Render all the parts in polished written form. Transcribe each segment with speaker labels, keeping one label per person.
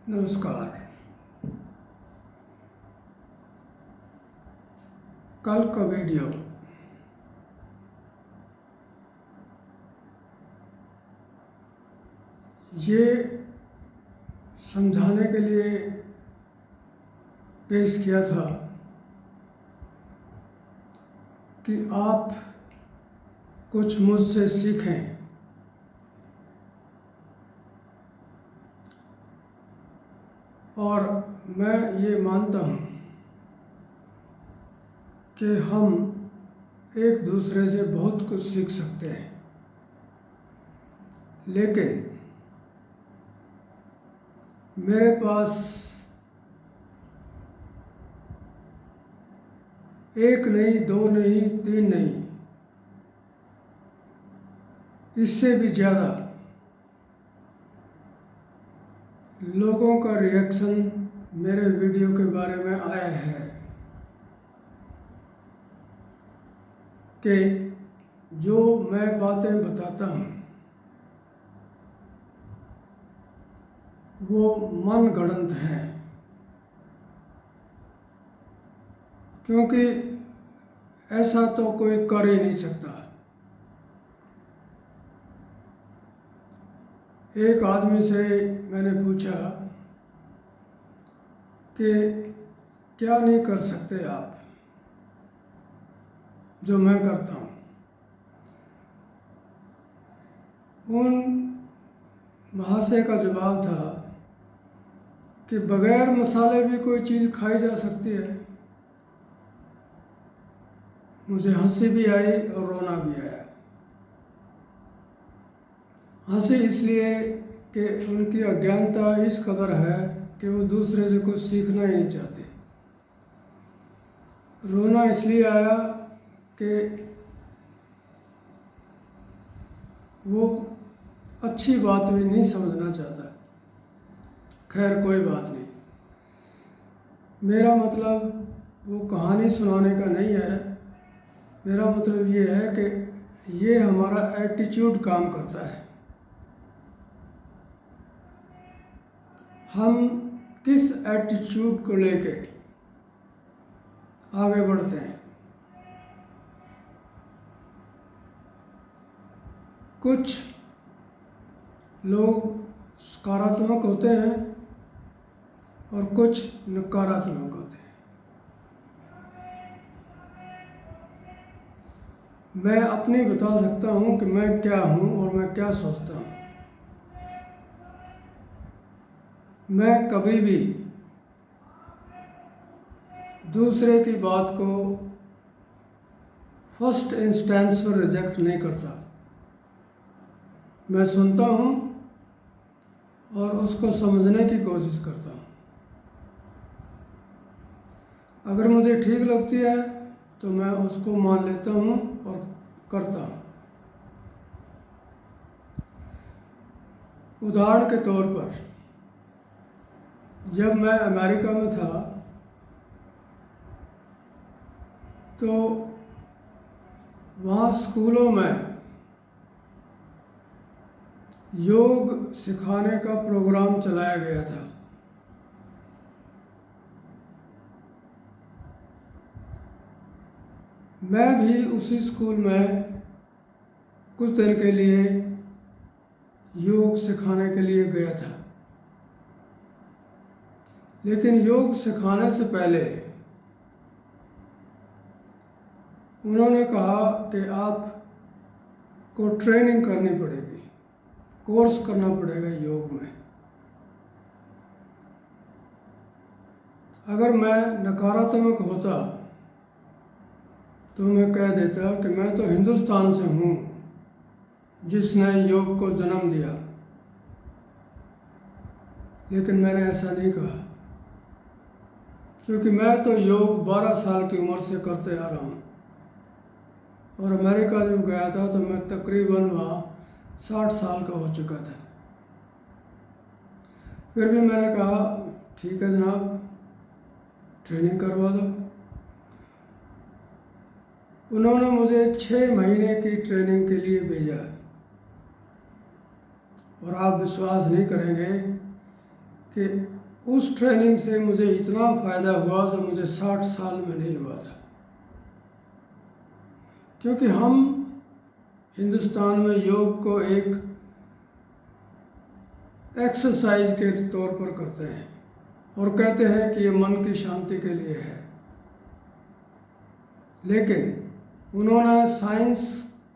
Speaker 1: नमस्कार। कल का वीडियो ये समझाने के लिए पेश किया था कि आप कुछ मुझसे सीखें। और मैं ये मानता हूँ कि हम एक दूसरे से बहुत कुछ सीख सकते हैं, लेकिन मेरे पास एक नहीं, दो नहीं, तीन नहीं, इससे भी ज़्यादा लोगों का रिएक्शन मेरे वीडियो के बारे में आया है कि जो मैं बातें बताता हूँ वो मनगढ़ंत हैं, क्योंकि ऐसा तो कोई कर ही नहीं सकता। एक आदमी से मैंने पूछा कि क्या नहीं कर सकते आप जो मैं करता हूँ। उन महाशय का जवाब था कि बगैर मसाले भी कोई चीज़ खाई जा सकती है। मुझे हंसी भी आई और रोना भी आया। हंसी इसलिए कि उनकी अज्ञानता इस कदर है कि वो दूसरे से कुछ सीखना ही नहीं चाहते। रोना इसलिए आया कि वो अच्छी बात भी नहीं समझना चाहता। खैर, कोई बात नहीं। मेरा मतलब वो कहानी सुनाने का नहीं है। मेरा मतलब ये है कि ये हमारा एटीट्यूड काम करता है। हम किस एटीट्यूड को लेके आगे बढ़ते हैं। कुछ लोग सकारात्मक होते हैं और कुछ नकारात्मक होते हैं। मैं अपनी बता सकता हूँ कि मैं क्या हूँ और मैं क्या सोचता हूँ। मैं कभी भी दूसरे की बात को फर्स्ट इंस्टेंस पर रिजेक्ट नहीं करता। मैं सुनता हूँ और उसको समझने की कोशिश करता हूँ। अगर मुझे ठीक लगती है तो मैं उसको मान लेता हूँ और करता हूँ। उदाहरण के तौर पर, जब मैं अमेरिका में था तो वहाँ स्कूलों में योग सिखाने का प्रोग्राम चलाया गया था। मैं भी उसी स्कूल में कुछ देर के लिए योग सिखाने के लिए गया था, लेकिन योग सिखाने से पहले उन्होंने कहा कि आपको ट्रेनिंग करनी पड़ेगी, कोर्स करना पड़ेगा योग में। अगर मैं नकारात्मक होता तो मैं कह देता कि मैं तो हिंदुस्तान से हूँ जिसने योग को जन्म दिया, लेकिन मैंने ऐसा नहीं कहा, क्योंकि मैं तो योग 12 साल की उम्र से करते आ रहा हूँ। और अमेरिका जब गया था तो मैं तकरीबन वहाँ 60 साल का हो चुका था। फिर भी मैंने कहा ठीक है जनाब, ट्रेनिंग करवा दो। उन्होंने मुझे 6 महीने की ट्रेनिंग के लिए भेजा और आप विश्वास नहीं करेंगे कि उस ट्रेनिंग से मुझे इतना फ़ायदा हुआ जो मुझे 60 साल में नहीं हुआ था। क्योंकि हम हिंदुस्तान में योग को एक एक्सरसाइज के तौर पर करते हैं और कहते हैं कि ये मन की शांति के लिए है। लेकिन उन्होंने साइंस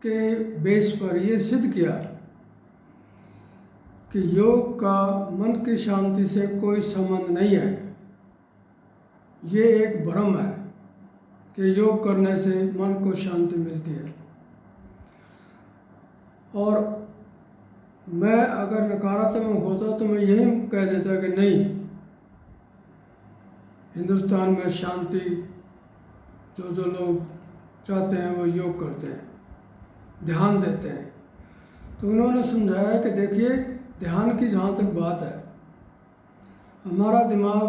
Speaker 1: के बेस पर ये सिद्ध किया कि योग का मन की शांति से कोई संबंध नहीं है। ये एक भ्रम है कि योग करने से मन को शांति मिलती है। और मैं अगर नकारात्मक होता तो मैं यही कह देता कि नहीं, हिंदुस्तान में शांति जो लोग चाहते हैं वो योग करते हैं, ध्यान देते हैं। तो उन्होंने समझाया कि देखिए, ध्यान की जहाँ तक बात है, हमारा दिमाग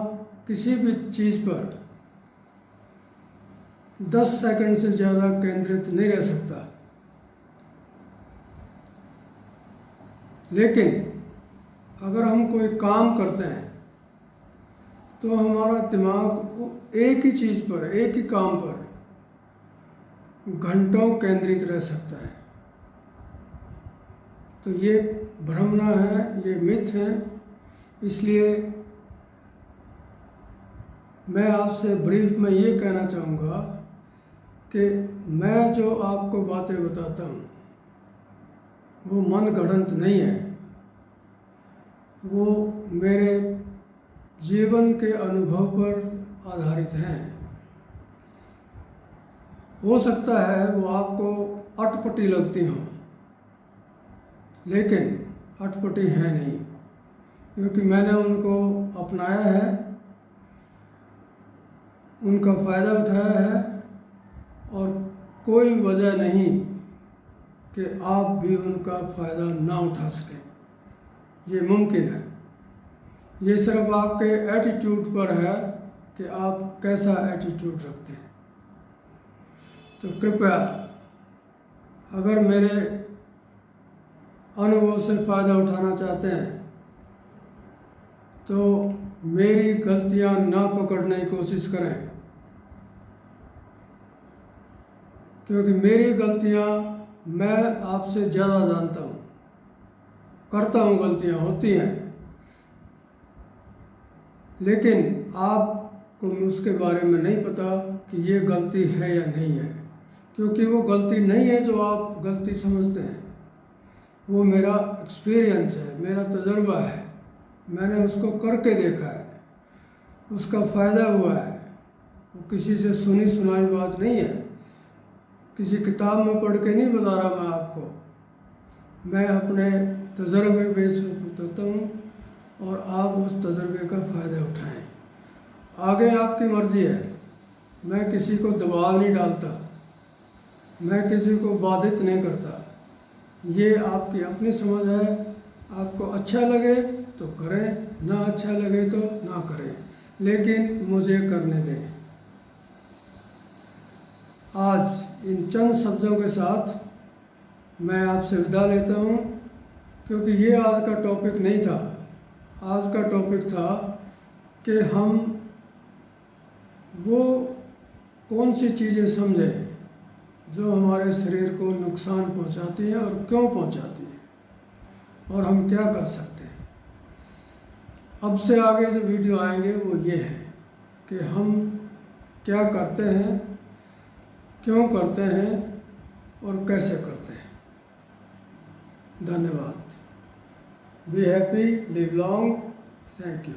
Speaker 1: किसी भी चीज़ पर 10 सेकंड से ज़्यादा केंद्रित नहीं रह सकता। लेकिन अगर हम कोई काम करते हैं तो हमारा दिमाग एक ही चीज़ पर, एक ही काम पर घंटों केंद्रित रह सकता है। तो ये भ्रमना है, ये मिथ है। इसलिए मैं आपसे ब्रीफ में ये कहना चाहूँगा कि मैं जो आपको बातें बताता हूँ वो मन गढ़ंत नहीं है, वो मेरे जीवन के अनुभव पर आधारित हैं। हो सकता है वो आपको अटपटी लगती हों, लेकिन अटपटी है नहीं, क्योंकि मैंने उनको अपनाया है, उनका फ़ायदा उठाया है और कोई वजह नहीं कि आप भी उनका फ़ायदा ना उठा सकें। ये मुमकिन है। ये सिर्फ आपके एटीट्यूड पर है कि आप कैसा एटीट्यूड रखते हैं। तो कृपया, अगर मेरे अनुभव से फ़ायदा उठाना चाहते हैं तो मेरी गलतियां ना पकड़ने की कोशिश करें, क्योंकि मेरी गलतियां मैं आपसे ज़्यादा जानता हूँ, करता हूँ, गलतियाँ होती हैं, लेकिन आपको उसके बारे में नहीं पता कि ये गलती है या नहीं है। क्योंकि वो गलती नहीं है जो आप गलती समझते हैं, वो मेरा एक्सपीरियंस है, मेरा तजुर्बा है, मैंने उसको करके देखा है, उसका फ़ायदा हुआ है। वो किसी से सुनी सुनाई बात नहीं है, किसी किताब में पढ़ के नहीं बता रहा मैं आपको। मैं अपने तजुर्बे बेस पर बताता हूँ और आप उस तजुर्बे का फ़ायदा उठाएं। आगे आपकी मर्ज़ी है, मैं किसी को दबाव नहीं डालता, मैं किसी को बाधित नहीं करता। ये आपकी अपनी समझ है। आपको अच्छा लगे तो करें, ना अच्छा लगे तो ना करें, लेकिन मुझे करने दें। आज इन चंद शब्दों के साथ मैं आपसे विदा लेता हूँ, क्योंकि ये आज का टॉपिक नहीं था। आज का टॉपिक था कि हम वो कौन सी चीज़ें समझें जो हमारे शरीर को नुकसान पहुंचाती हैं और क्यों पहुंचाती हैं, और हम क्या कर सकते हैं। अब से आगे जो वीडियो आएंगे वो ये है कि हम क्या करते हैं, क्यों करते हैं और कैसे करते हैं। धन्यवाद। Be happy, live long, thank you.